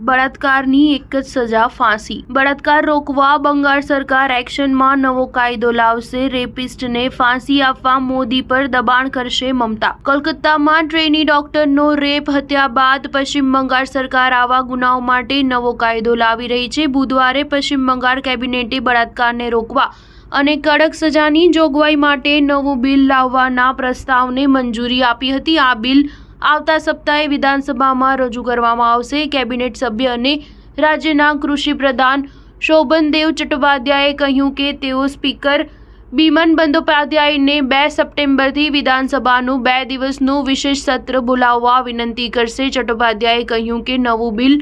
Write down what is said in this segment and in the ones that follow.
બળાત્કારની એક જ સજા ફાંસી. બળાત્કાર રોકવા બંગાળ સરકાર એક્શનમાં, નવો કાયદો લાવશે, રેપિસ્ટને ફાંસી આપવા મોદી પર દબાણ કરશે મમતા. કોલકાતામાં ટ્રેની ડોક્ટરનો રેપ હત્યા બાદ પશ્ચિમ બંગાળ સરકાર આવા ગુનાઓ માટે નવો કાયદો લાવી રહી છે. બુધવારે પશ્ચિમ બંગાળ કેબિનેટે બળાત્કારને રોકવા અને કડક સજાની જોગવાઈ માટે નવું બિલ લાવવાના પ્રસ્તાવને મંજૂરી આપી હતી. આ બિલ આવતા સપ્તાહે વિધાનસભામાં રજૂ કરવામાં આવશે. કેબિનેટ સભ્ય અને રાજ્યના કૃષિ પ્રધાન શોભનદેવ ચટ્ટોપાધ્યાયે કહ્યું કે તેઓ સ્પીકર બિમન બંદોપાધ્યાયને 2 સપ્ટેમ્બરથી વિધાનસભાનું 2 દિવસનું વિશેષ સત્ર બોલાવવા વિનંતી કરશે. ચટ્ટોપાધ્યાયે કહ્યું કે નવું બિલ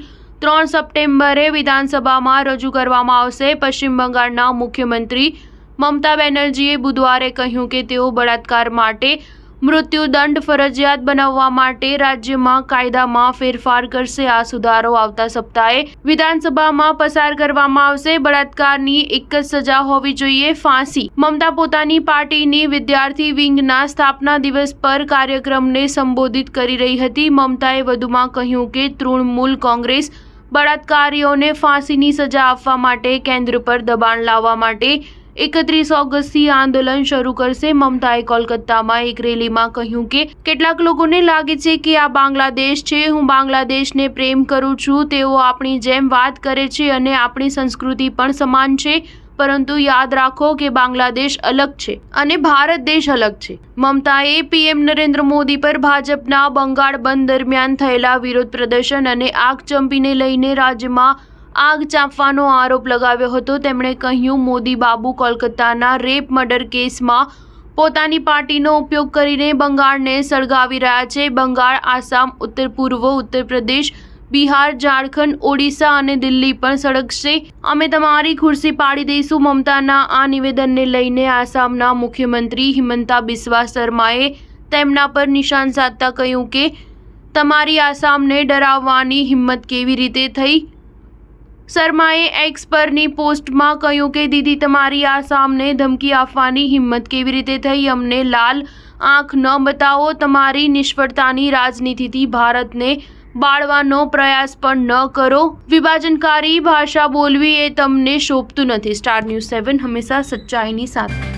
3 સપ્ટેમ્બરે વિધાનસભામાં રજૂ કરવામાં આવશે. પશ્ચિમ બંગાળના મુખ્યમંત્રી મમતા બેનર્જીએ બુધવારે કહ્યું કે તેઓ બળાત્કાર માટે મૃત્યુદંડ ફરજિયાત બનાવવા માટે રાજ્યમાં કાયદામાં ફેરફાર કરશે. આ સુધારો આવતા સપ્તાહે વિધાનસભામાં પસાર કરવામાં આવશે. બળાત્કારની એક જ સજા હોવી જોઈએ, ફાંસી. મમતા પોતાની પાર્ટીની વિદ્યાર્થી વિંગના સ્થાપના દિવસ પર કાર્યક્રમને સંબોધિત કરી રહી હતી. મમતાએ વધુમાં કહ્યું કે તૃણમૂલ કોંગ્રેસ બળાત્કારીઓને ફાંસીની સજા આપવા માટે કેન્દ્ર પર દબાણ લાવવા માટે 31 ઓગસ્ટથી આંદોલન શરૂ કરશે. મમતાએ કોલકાતામાં એક રેલીમાં કહ્યું કે કેટલાક લોકોને લાગે છે કે આ બાંગ્લાદેશ છે. હું બાંગ્લાદેશને પ્રેમ કરું છું. તેઓ આપણી જેમ વાત કરે છે અને આપણી સંસ્કૃતિ પણ સમાન છે. પરંતુ યાદ રાખો કે બાંગ્લાદેશ અલગ છે અને ભારત દેશ અલગ છે. મમતાએ પીએમ નરેન્દ્ર મોદી પર ભાજપના બંગાળ બંધ દરમિયાન થયેલા વિરોધ પ્રદર્શન અને આગચંપીને લઈને રાજ્યમાં આગ ચાંપવાનો આરોપ લગાવ્યો હતો. તેમણે કહ્યું, મોદી બાબુ કોલકાતાના રેપ મર્ડર કેસમાં પોતાની પાર્ટીનો ઉપયોગ કરીને બંગાળને સળગાવી રહ્યા છે. બંગાળ, આસામ, ઉત્તર પૂર્વ ઉત્તર પ્રદેશ, બિહાર, ઝારખંડ, ઓડિશા અને દિલ્હી પણ સળગશે. અમે તમારી ખુરશી પાડી દઈશું. મમતાના આ નિવેદનને લઈને આસામના મુખ્યમંત્રી હિમંતા બિસ્વા શર્માએ તેમના પર નિશાન સાધતા કહ્યું કે તમારી આસામને ડરાવવાની હિંમત કેવી રીતે થઈ. શર્માએ એક્સ પરની પોસ્ટમાં કહ્યું કે દીદી, તમારી આસામને ધમકી આપવાની હિંમત કેવી રીતે થઈ. અમને લાલ આંખ ન બતાવો. તમારી નિષ્ફળતાની રાજનીતિથી ભારતને બાળવાનો પ્રયાસ પણ ન કરો. વિભાજનકારી ભાષા બોલવી એ તમને શોભતું નથી. સ્ટાર ન્યૂઝ 7 હંમેશા સચ્ચાઈની સાથે.